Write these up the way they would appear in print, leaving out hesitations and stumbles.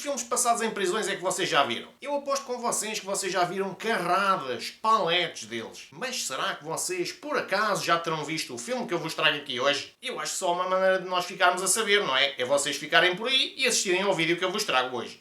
filmes passados em prisões é que vocês já viram? Eu aposto com vocês que vocês já viram carradas, paletes deles. Mas será que vocês, por acaso, já terão visto o filme que eu vos trago aqui hoje? Eu acho só uma maneira de nós ficarmos a saber, não é? É vocês ficarem por aí e assistirem ao vídeo que eu vos trago hoje.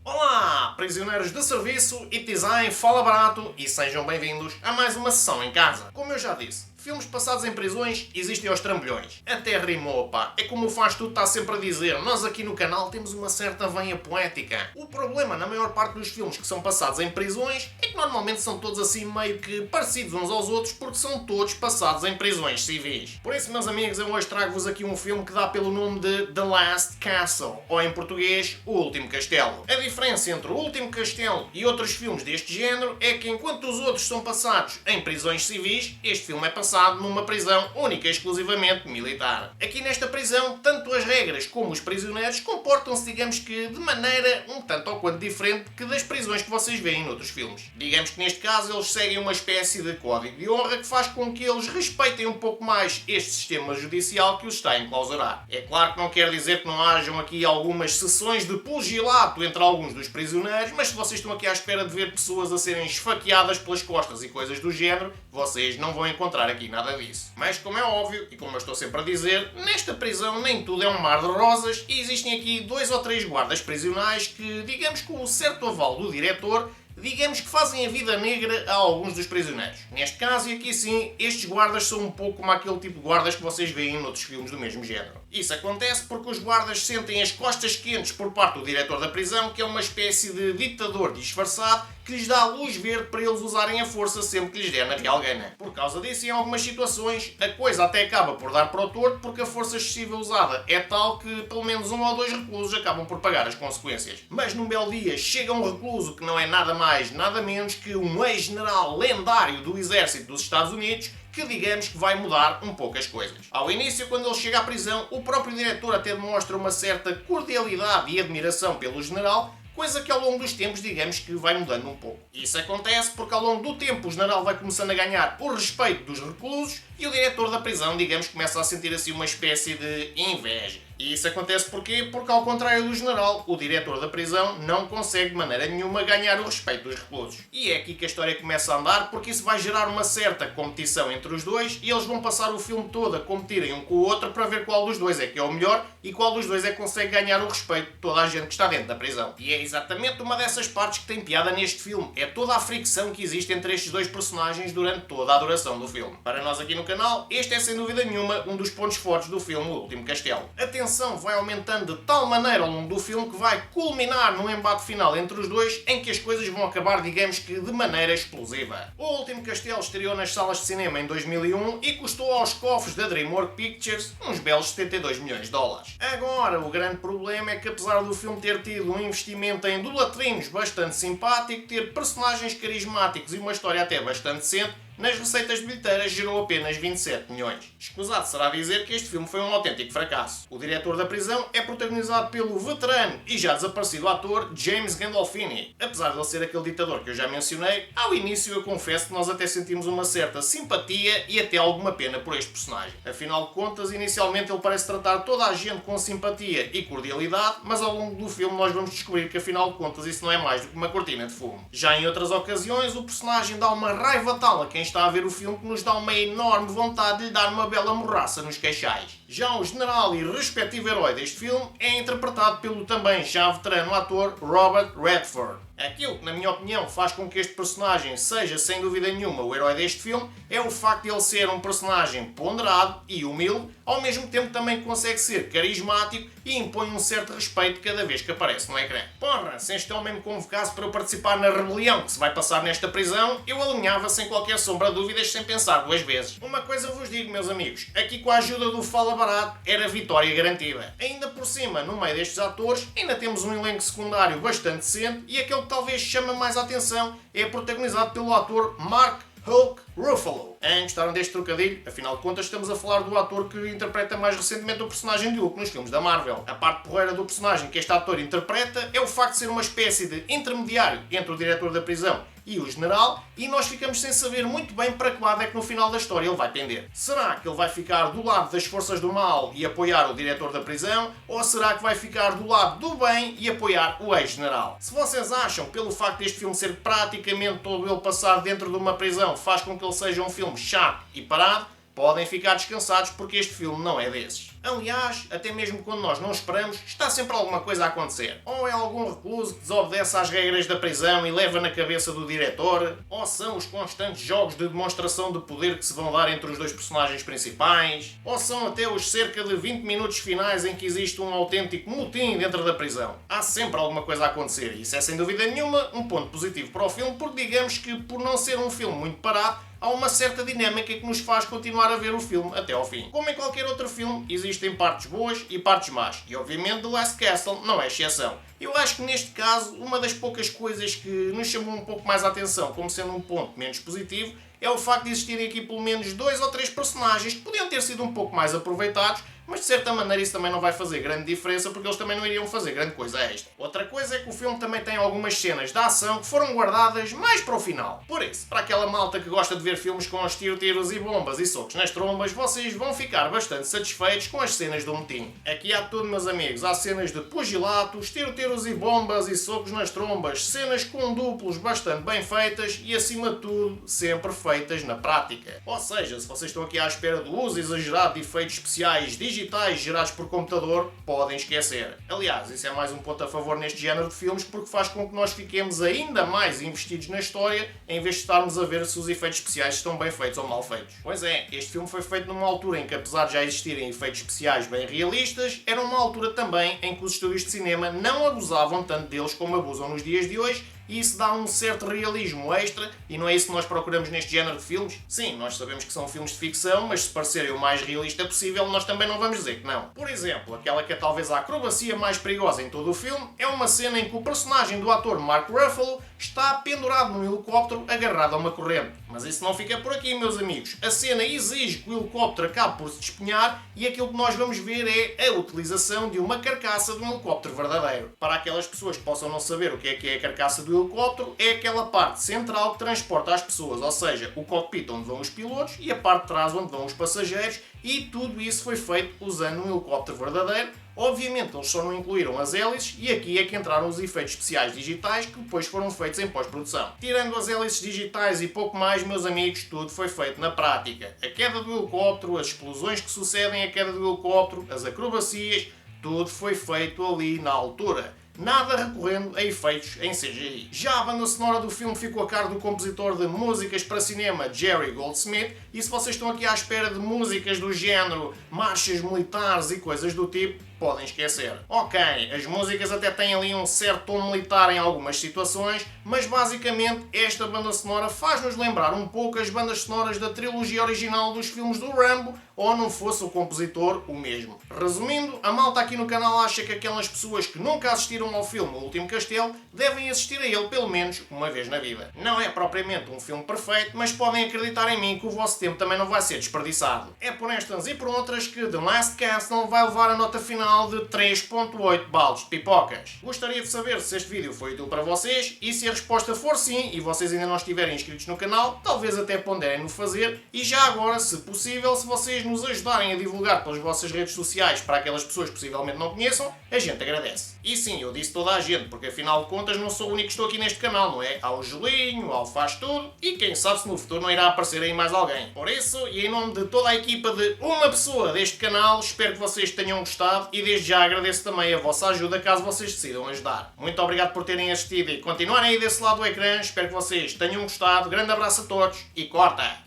Olá, prisioneiros de serviço e design, fala barato e sejam bem-vindos a mais uma sessão em casa. Como eu já disse, filmes passados em prisões existem aos trambolhões. Até rimou, pá. É como o Faz Tudo está sempre a dizer, nós aqui no canal temos uma certa veia poética. O problema na maior parte dos filmes que são passados em prisões é que normalmente são todos assim meio que parecidos uns aos outros porque são todos passados em prisões civis. Por isso, meus amigos, eu hoje trago-vos aqui um filme que dá pelo nome de The Last Castle, ou em português, O Último Castelo. A diferença entre O Último Castelo e outros filmes deste género é que enquanto os outros são passados em prisões civis, este filme é passado numa prisão única e exclusivamente militar. Aqui nesta prisão, tanto as regras como os prisioneiros comportam-se, digamos que, de maneira um tanto ou quanto diferente que das prisões que vocês veem noutros filmes. Digamos que neste caso eles seguem uma espécie de código de honra que faz com que eles respeitem um pouco mais este sistema judicial que os está a enclausurar. É claro que não quer dizer que não hajam aqui algumas sessões de pugilato entre alguns dos prisioneiros, mas se vocês estão aqui à espera de ver pessoas a serem esfaqueadas pelas costas e coisas do género, vocês não vão encontrar aqui nada disso. Mas como é óbvio, e como eu estou sempre a dizer, nesta prisão nem tudo é um mar de rosas e existem aqui 2 ou 3 guardas prisionais que, digamos com o certo aval do diretor, digamos que fazem a vida negra a alguns dos prisioneiros. Neste caso, e aqui sim, estes guardas são um pouco como aquele tipo de guardas que vocês veem noutros filmes do mesmo género. Isso acontece porque os guardas sentem as costas quentes por parte do diretor da prisão, que é uma espécie de ditador disfarçado que lhes dá a luz verde para eles usarem a força sempre que lhes der na real gana. Por causa disso, em algumas situações, a coisa até acaba por dar para o torto porque a força excessiva usada é tal que pelo menos 1 ou 2 reclusos acabam por pagar as consequências. Mas num belo dia chega um recluso que não é nada mais, nada menos que um ex-general lendário do exército dos Estados Unidos que digamos que vai mudar um pouco as coisas. Ao início, quando ele chega à prisão, o próprio diretor até demonstra uma certa cordialidade e admiração pelo general, coisa que ao longo dos tempos, digamos que vai mudando um pouco. Isso acontece porque ao longo do tempo o general vai começando a ganhar o respeito dos reclusos e o diretor da prisão, digamos, começa a sentir assim uma espécie de inveja. E isso acontece porquê? Porque ao contrário do general, o diretor da prisão não consegue de maneira nenhuma ganhar o respeito dos reclusos. E é aqui que a história começa a andar porque isso vai gerar uma certa competição entre os dois e eles vão passar o filme todo a competirem um com o outro para ver qual dos dois é que é o melhor e qual dos dois é que consegue ganhar o respeito de toda a gente que está dentro da prisão. E é exatamente uma dessas partes que tem piada neste filme. É toda a fricção que existe entre estes dois personagens durante toda a duração do filme. Para nós aqui no canal, este é sem dúvida nenhuma um dos pontos fortes do filme O Último Castelo. A tensão vai aumentando de tal maneira ao longo do filme que vai culminar num embate final entre os dois em que as coisas vão acabar, digamos que, de maneira explosiva. O Último Castelo estreou nas salas de cinema em 2001 e custou aos cofres da DreamWorks Pictures uns belos 72 milhões de dólares. Agora, o grande problema é que apesar do filme ter tido um investimento em idolatrinos bastante simpático, ter personagens carismáticos e uma história até bastante decente, nas receitas bilheteiras gerou apenas 27 milhões. Escusado será dizer que este filme foi um autêntico fracasso. O diretor da prisão é protagonizado pelo veterano e já desaparecido ator James Gandolfini. Apesar de ele ser aquele ditador que eu já mencionei, ao início eu confesso que nós até sentimos uma certa simpatia e até alguma pena por este personagem. Afinal de contas, inicialmente ele parece tratar toda a gente com simpatia e cordialidade, mas ao longo do filme nós vamos descobrir que afinal de contas isso não é mais do que uma cortina de fumo. Já em outras ocasiões, o personagem dá uma raiva tal a quem está a ver o filme que nos dá uma enorme vontade de lhe dar uma bela morraça nos queixais. Já o general e respectivo herói deste filme é interpretado pelo também já veterano ator Robert Redford. Aquilo que, na minha opinião, faz com que este personagem seja, sem dúvida nenhuma, o herói deste filme é o facto de ele ser um personagem ponderado e humilde, ao mesmo tempo também consegue ser carismático e impõe um certo respeito cada vez que aparece no ecrã. Porra, se este homem me convocasse para eu participar na rebelião que se vai passar nesta prisão, eu alinhava sem qualquer sombra de dúvidas, sem pensar 2 vezes. Uma coisa vos digo, meus amigos, aqui com a ajuda do Fala Barato era vitória garantida. Ainda por cima, no meio destes atores, ainda temos um elenco secundário bastante decente e aquele que talvez chama mais a atenção é protagonizado pelo ator Mark Hulk Ruffalo. Gostaram deste trocadilho? Afinal de contas, estamos a falar do ator que interpreta mais recentemente o personagem de Hulk nos filmes da Marvel. A parte porreira do personagem que este ator interpreta é o facto de ser uma espécie de intermediário entre o diretor da prisão e o general, e nós ficamos sem saber muito bem para que lado é que no final da história ele vai pender. Será que ele vai ficar do lado das forças do mal e apoiar o diretor da prisão, ou será que vai ficar do lado do bem e apoiar o ex-general? Se vocês acham, pelo facto deste filme ser praticamente todo ele passar dentro de uma prisão, faz com que ele seja um filme chato e parado, podem ficar descansados porque este filme não é desses. Aliás, até mesmo quando nós não esperamos, está sempre alguma coisa a acontecer. Ou é algum recluso que desobedece às regras da prisão e leva na cabeça do diretor, ou são os constantes jogos de demonstração de poder que se vão dar entre os dois personagens principais, ou são até os cerca de 20 minutos finais em que existe um autêntico motim dentro da prisão. Há sempre alguma coisa a acontecer e isso é sem dúvida nenhuma um ponto positivo para o filme, porque digamos que por não ser um filme muito parado, há uma certa dinâmica que nos faz continuar a ver o filme até ao fim. Como em qualquer outro filme, existem partes boas e partes más, e obviamente The Last Castle não é exceção. Eu acho que neste caso, uma das poucas coisas que nos chamou um pouco mais a atenção, como sendo um ponto menos positivo, é o facto de existirem aqui pelo menos 2 ou 3 personagens que podiam ter sido um pouco mais aproveitados, mas de certa maneira isso também não vai fazer grande diferença porque eles também não iriam fazer grande coisa extra. Outra coisa é que o filme também tem algumas cenas de ação que foram guardadas mais para o final. Por isso, para aquela malta que gosta de ver filmes com os tiros e bombas e socos nas trombas, vocês vão ficar bastante satisfeitos com as cenas do motim. Aqui há tudo, meus amigos. Há cenas de pugilatos, tiros e bombas e socos nas trombas, cenas com duplos bastante bem feitas e, acima de tudo, sempre feitas na prática. Ou seja, se vocês estão aqui à espera do uso exagerado de efeitos especiais digitais gerados por computador, podem esquecer. Aliás, isso é mais um ponto a favor neste género de filmes porque faz com que nós fiquemos ainda mais investidos na história em vez de estarmos a ver se os efeitos especiais estão bem feitos ou mal feitos. Pois é, este filme foi feito numa altura em que, apesar de já existirem efeitos especiais bem realistas, era uma altura também em que os estúdios de cinema não abusavam tanto deles como abusam nos dias de hoje, e isso dá um certo realismo extra, e não é isso que nós procuramos neste género de filmes? Sim, nós sabemos que são filmes de ficção, mas se parecerem o mais realista possível, nós também não vamos dizer que não. Por exemplo, aquela que é talvez a acrobacia mais perigosa em todo o filme, é uma cena em que o personagem do ator Mark Ruffalo está pendurado num helicóptero agarrado a uma corrente. Mas isso não fica por aqui, meus amigos. A cena exige que o helicóptero acabe por se despenhar e aquilo que nós vamos ver é a utilização de uma carcaça de um helicóptero verdadeiro. Para aquelas pessoas que possam não saber o que é a carcaça do helicóptero, é aquela parte central que transporta as pessoas, ou seja, o cockpit onde vão os pilotos e a parte de trás onde vão os passageiros, e tudo isso foi feito usando um helicóptero verdadeiro. Obviamente eles só não incluíram as hélices e aqui é que entraram os efeitos especiais digitais que depois foram feitos em pós-produção. Tirando as hélices digitais e pouco mais, meus amigos, tudo foi feito na prática. A queda do helicóptero, as explosões que sucedem à queda do helicóptero, as acrobacias, tudo foi feito ali na altura. Nada recorrendo a efeitos em CGI. Já a banda sonora do filme ficou a cargo do compositor de músicas para cinema Jerry Goldsmith, e se vocês estão aqui à espera de músicas do género marchas militares e coisas do tipo, podem esquecer. Ok, as músicas até têm ali um certo tom militar em algumas situações, mas basicamente esta banda sonora faz-nos lembrar um pouco as bandas sonoras da trilogia original dos filmes do Rambo, ou não fosse o compositor o mesmo. Resumindo, a malta aqui no canal acha que aquelas pessoas que nunca assistiram ao filme O Último Castelo devem assistir a ele pelo menos uma vez na vida. Não é propriamente um filme perfeito, mas podem acreditar em mim que o vosso tempo também não vai ser desperdiçado. É por estas e por outras que The Last Castle vai levar a nota final de 3.8 baldes de pipocas. Gostaria de saber se este vídeo foi útil para vocês e se a resposta for sim e vocês ainda não estiverem inscritos no canal, talvez até ponderem no fazer, e já agora, se possível, se vocês nos ajudarem a divulgar pelas vossas redes sociais para aquelas pessoas que possivelmente não conheçam, a gente agradece. E sim, eu disse toda a gente, porque afinal de contas não sou o único que estou aqui neste canal, não é? Há o Julinho, há o Faz Tudo, e quem sabe se no futuro não irá aparecer aí mais alguém. Por isso, e em nome de toda a equipa de uma pessoa deste canal, espero que vocês tenham gostado e desde já agradeço também a vossa ajuda caso vocês decidam ajudar. Muito obrigado por terem assistido e continuarem aí desse lado do ecrã, espero que vocês tenham gostado, grande abraço a todos e corta!